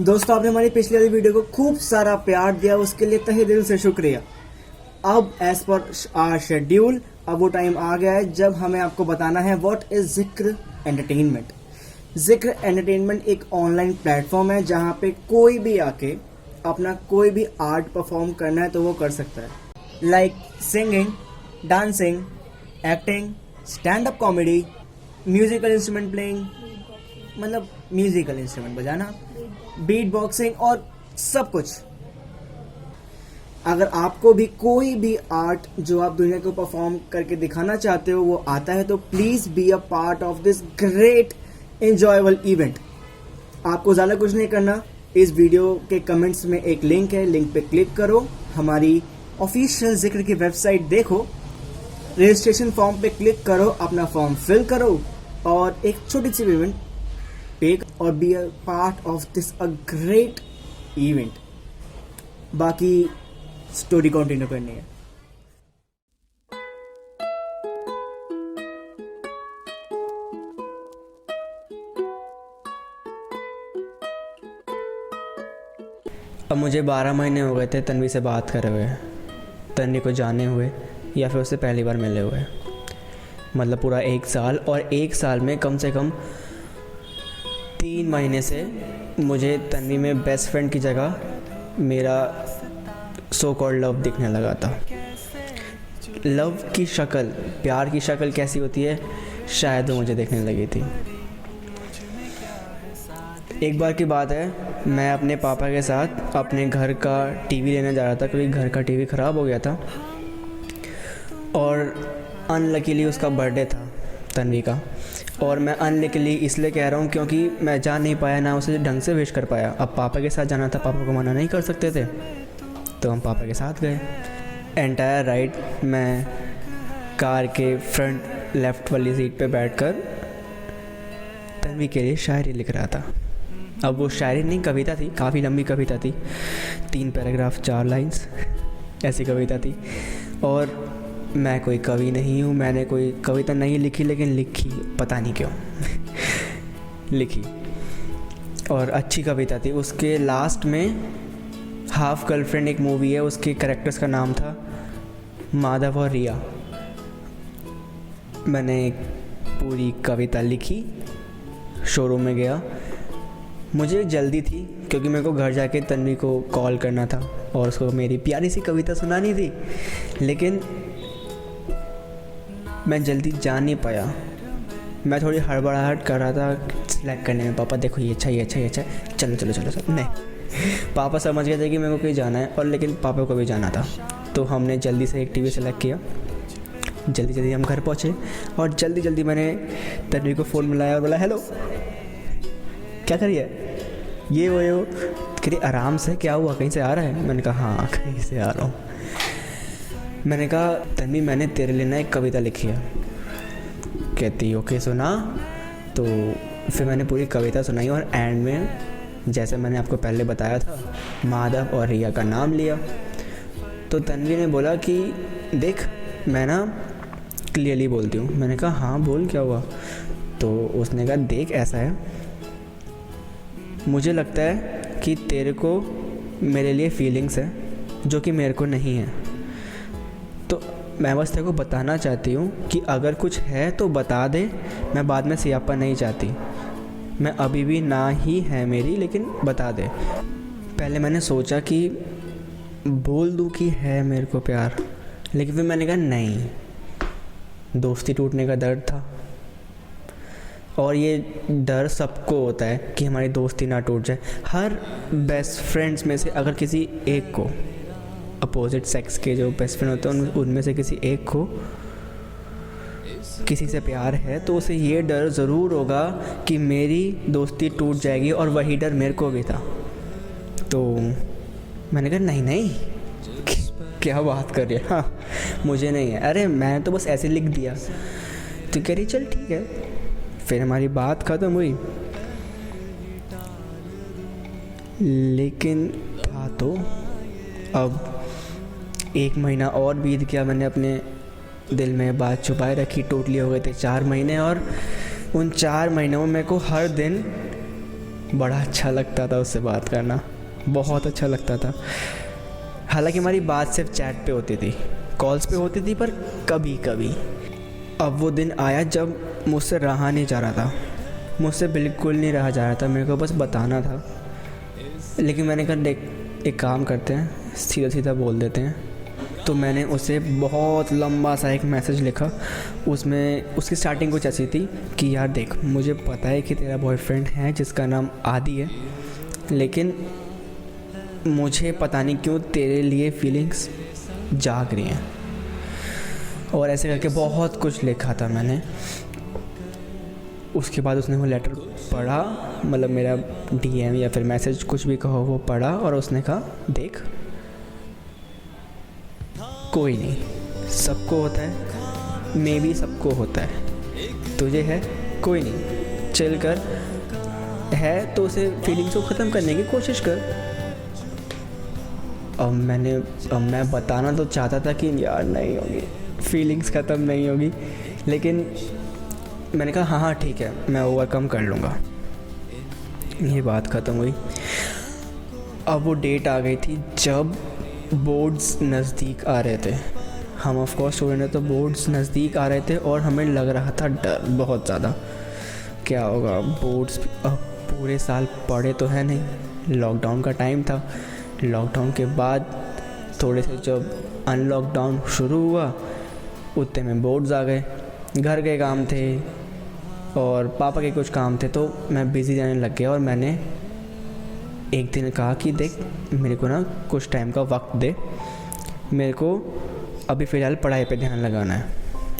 दोस्तों, आपने हमारी पिछली वाली वीडियो को खूब सारा प्यार दिया, उसके लिए तहे दिल से शुक्रिया। अब एज पर आवर शेड्यूल अब वो टाइम आ गया है जब हमें आपको बताना है व्हाट इज जिक्र एंटरटेनमेंट। जिक्र एंटरटेनमेंट एक ऑनलाइन प्लेटफॉर्म है जहाँ पे कोई भी आके अपना कोई भी आर्ट परफॉर्म करना है तो वो कर सकता है। Like singing, dancing, acting, stand up comedy, musical instrument playing, मतलब म्यूजिकल इंस्ट्रूमेंट बजाना, बीट बॉक्सिंग और सब कुछ। अगर आपको भी कोई भी आर्ट जो आप दुनिया को परफॉर्म करके दिखाना चाहते हो वो आता है तो please be a part of this great enjoyable event. आपको ज़्यादा कुछ नहीं करना, इस वीडियो के कमेंट्स में एक लिंक है, लिंक पे क्लिक करो, हमारी ऑफिशियल जिक्र की वेबसाइट देखो, रजिस्ट्रेशन फॉर्म पे क्लिक करो, अपना फॉर्म फिल करो और एक छोटी सी पेमेंट पे और be a part of this a great event. बाकी स्टोरी कंटिन्यू करनी है। अब मुझे 12 महीने हो गए थे तन्वी से बात करे हुए, तन्वी को जाने हुए या फिर उससे पहली बार मिले हुए। मतलब पूरा 1 साल, और 1 साल में कम से कम 3 महीने से मुझे तन्वी में बेस्ट फ्रेंड की जगह मेरा सो कॉल्ड लव दिखने लगा था। लव की शक्ल, प्यार की शक्ल कैसी होती है शायद वो मुझे देखने लगी थी। एक बार की बात है, मैं अपने पापा के साथ अपने घर का टीवी लेने जा रहा था क्योंकि घर का टीवी ख़राब हो गया था और अनलकीली उसका बर्थडे था तन्वी का। और मैं अनलकीली इसलिए कह रहा हूँ क्योंकि मैं जा नहीं पाया, ना उसे ढंग से विश कर पाया। अब पापा के साथ जाना था, पापा को मना नहीं कर सकते थे, तो हम पापा के साथ गए। एंटायर राइड मैं कार के फ्रंट लेफ़्ट वाली सीट पे बैठकर तन्वी के लिए शायरी लिख रहा था। अब वो शायरी नहीं, कविता थी, काफ़ी लंबी कविता थी, 3 पैराग्राफ 4 लाइंस ऐसी कविता थी। और मैं कोई कवि नहीं हूँ, मैंने कोई कविता नहीं लिखी, लेकिन लिखी पता नहीं क्यों लिखी, और अच्छी कविता थी। उसके लास्ट में हाफ गर्लफ्रेंड एक मूवी है, उसके कैरेक्टर्स का नाम था माधव और रिया। मैंने पूरी कविता लिखी, शोरूम में गया। मुझे जल्दी थी क्योंकि मेरे को घर जाके तन्वी को कॉल करना था और उसको मेरी प्यारी सी कविता सुनानी थी, लेकिन मैं जल्दी जा नहीं पाया। मैं थोड़ी हड़बड़ाहट कर रहा था सिलेक्ट करने में। पापा देखो ये अच्छा, ये अच्छा, ये अच्छा, चलो चलो चलो चलो। नहीं, पापा समझ गए थे कि मेरे को कहीं जाना है, और लेकिन पापा को भी जाना था, तो हमने जल्दी से एक टीवी सेलेक्ट किया। जल्दी जल्दी हम घर पहुँचे और जल्दी जल्दी मैंने तन्वी को फ़ोन मिलाया और बोला हेलो, क्या करिए, ये वो करिए, आराम से, क्या हुआ, कहीं से आ रहा है? मैंने कहा हाँ कहीं से आ रहा हूँ। मैंने कहा तन्वी मैंने तेरे लिए ना एक कविता लिखी है। कहती ओके सुना। तो फिर मैंने पूरी कविता सुनाई और एंड में जैसे मैंने आपको पहले बताया था माधव और रिया का नाम लिया। तो तन्वी ने बोला कि देख मैं ना क्लियरली बोलती हूँ। मैंने कहा हाँ बोल, क्या हुआ? तो उसने कहा देख ऐसा है, मुझे लगता है कि तेरे को मेरे लिए फीलिंग्स है जो कि मेरे को नहीं है, तो मैं बस तेरे को बताना चाहती हूँ कि अगर कुछ है तो बता दे, मैं बाद में सियापा नहीं चाहती। मैं अभी भी ना ही है मेरी, लेकिन बता दे। पहले मैंने सोचा कि बोल दूँ कि है मेरे को प्यार, लेकिन फिर मैंने कहा नहीं, दोस्ती टूटने का दर्द था और ये डर सबको होता है कि हमारी दोस्ती ना टूट जाए। हर बेस्ट फ्रेंड्स में से अगर किसी एक को, अपोजिट सेक्स के जो बेस्ट फ्रेंड होते हैं उनमें से किसी एक को किसी से प्यार है तो उसे ये डर ज़रूर होगा कि मेरी दोस्ती टूट जाएगी, और वही डर मेरे को भी था। तो मैंने कहा नहीं नहीं, क्या बात कर रही है, हाँ मुझे नहीं है, अरे मैंने तो बस ऐसे लिख दिया। तो कह रही चल ठीक है। फिर हमारी बात ख़त्म हुई, लेकिन था तो अब 1 महीना और बीत गया। मैंने अपने दिल में बात छुपाए रखी, टोटली हो गए थे 4 महीने, और उन 4 महीनों में मेरे को हर दिन बड़ा अच्छा लगता था उससे बात करना, बहुत अच्छा लगता था। हालांकि हमारी बात सिर्फ चैट पे होती थी, कॉल्स पे होती थी, पर कभी कभी। अब वो दिन आया जब मुझसे रहा नहीं जा रहा था, मुझसे बिल्कुल नहीं रहा जा रहा था, मेरे को बस बताना था। लेकिन मैंने कहा देख, एक काम करते हैं, सीधा सीधा बोल देते हैं। तो मैंने उसे बहुत लंबा सा एक मैसेज लिखा। उसमें उसकी स्टार्टिंग कुछ ऐसी थी कि यार देख, मुझे पता है कि तेरा बॉयफ्रेंड है जिसका नाम आदि है, लेकिन मुझे पता नहीं क्यों तेरे लिए फीलिंग्स जाग रही हैं। और ऐसे करके बहुत कुछ लिखा था मैंने। उसके बाद उसने वो लेटर पढ़ा, मतलब मेरा डीएम या फिर मैसेज कुछ भी कहो, वो पढ़ा और उसने कहा देख, कोई नहीं, सबको होता है, मे भी सबको होता है, तुझे है, कोई नहीं, चिल कर, है तो उसे फीलिंग्स को ख़त्म करने की कोशिश कर। अब मैं बताना तो चाहता था कि यार नहीं होगी, फीलिंग्स ख़त्म नहीं होगी, लेकिन मैंने कहा हाँ ठीक है, मैं ओवरकम कर लूँगा। ये बात ख़त्म हुई। अब वो डेट आ गई थी जब बोर्ड्स नज़दीक आ रहे थे। हम ऑफ कोर्स स्टूडेंट है, तो बोर्ड्स नज़दीक आ रहे थे और हमें लग रहा था डर बहुत ज़्यादा, क्या होगा बोर्ड्स। अब पूरे साल पढ़े तो है नहीं, लॉकडाउन का टाइम था। लॉकडाउन के बाद थोड़े से जब अनलॉकडाउन शुरू हुआ, उतने में बोर्ड्स आ गए, घर के काम थे और पापा के कुछ काम थे, तो मैं बिज़ी रहने लग गया। और मैंने एक दिन कहा कि देख, मेरे को ना कुछ टाइम का वक्त दे, मेरे को अभी फ़िलहाल पढ़ाई पे ध्यान लगाना है।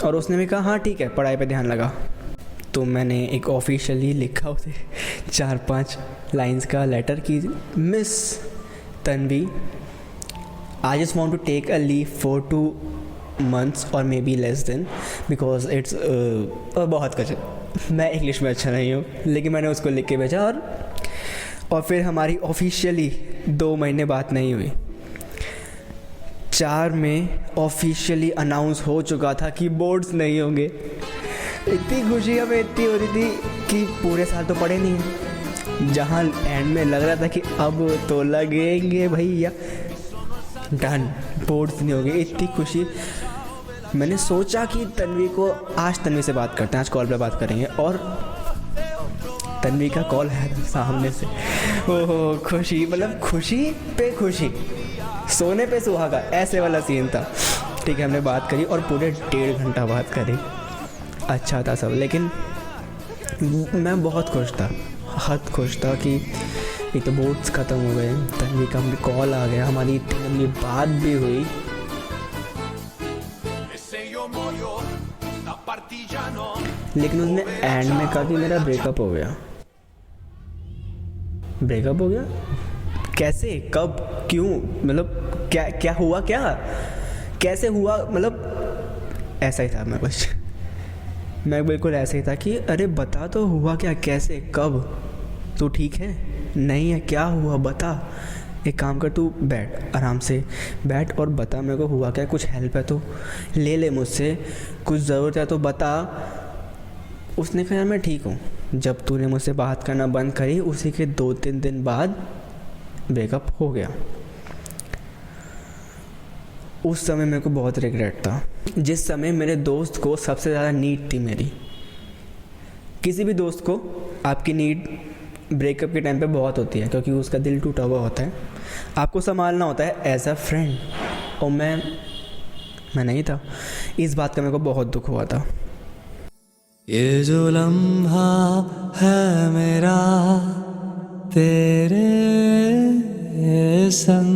और उसने भी कहा हाँ ठीक है, पढ़ाई पे ध्यान लगा। तो मैंने एक ऑफिशियली लिखा उसे 4-5 लाइंस का लेटर कि miss Tanvi, I just want to take a leave for 2 months और may be less than, because it's बहुत कुछ। मैं इंग्लिश में अच्छा नहीं हूँ, लेकिन मैंने उसको लिख के भेजा। और फिर हमारी ऑफिशियली 2 महीने बात नहीं हुई। 4 में ऑफिशियली अनाउंस हो चुका था कि बोर्ड्स नहीं होंगे। इतनी खुशी हमें इतनी हो रही थी कि पूरे साल तो पढ़े नहीं हैं, जहाँ एंड में लग रहा था कि अब तो लगेंगे भैया, डन, बोर्ड्स नहीं होंगे। इतनी खुशी। मैंने सोचा कि तन्वी को, आज तन्वी से बात करते हैं, आज कॉल पे बात करेंगे। और तन्वी का कॉल है सामने से। ओहो खुशी, मतलब खुशी पे खुशी, सोने पे सुहागा, ऐसे वाला सीन था। ठीक है, हमने बात करी और पूरे 1.5 घंटा बात करी। अच्छा था सब, लेकिन मैं बहुत खुश था, हद खुश था कि एक तो बोर्ड्स ख़त्म हो गए, तन्वी का भी कॉल आ गया, हमारी इतनी लंबी बात भी हुई। लेकिन उसने एंड में कहा कि मेरा ब्रेकअप हो गया। ब्रेकअप हो गया कैसे, कब, क्यों, मतलब क्या हुआ, क्या कैसे हुआ, मतलब ऐसा ही था। मैं बिल्कुल ऐसे ही था कि अरे बता तो, हुआ क्या, कैसे, कब, तू ठीक है, नहीं है, क्या हुआ बता। एक काम कर, तू बैठ, आराम से बैठ और बता मेरे को हुआ क्या, कुछ हेल्प है तो ले मुझसे, कुछ ज़रूरत है तो बता। उसने कहा यार मैं ठीक हूँ। जब तूने मुझसे बात करना बंद करी, उसी के 2-3 दिन बाद ब्रेकअप हो गया। उस समय मेरे को बहुत रिग्रेट था, जिस समय मेरे दोस्त को सबसे ज़्यादा नीड थी मेरी। किसी भी दोस्त को आपकी नीड ब्रेकअप के टाइम पे बहुत होती है, क्योंकि उसका दिल टूटा हुआ होता है, आपको संभालना होता है एज अ फ्रेंड। और मैं नहीं था। इस बात का मेरे को बहुत दुख हुआ था। ये जो लम्हा है मेरा तेरे संग,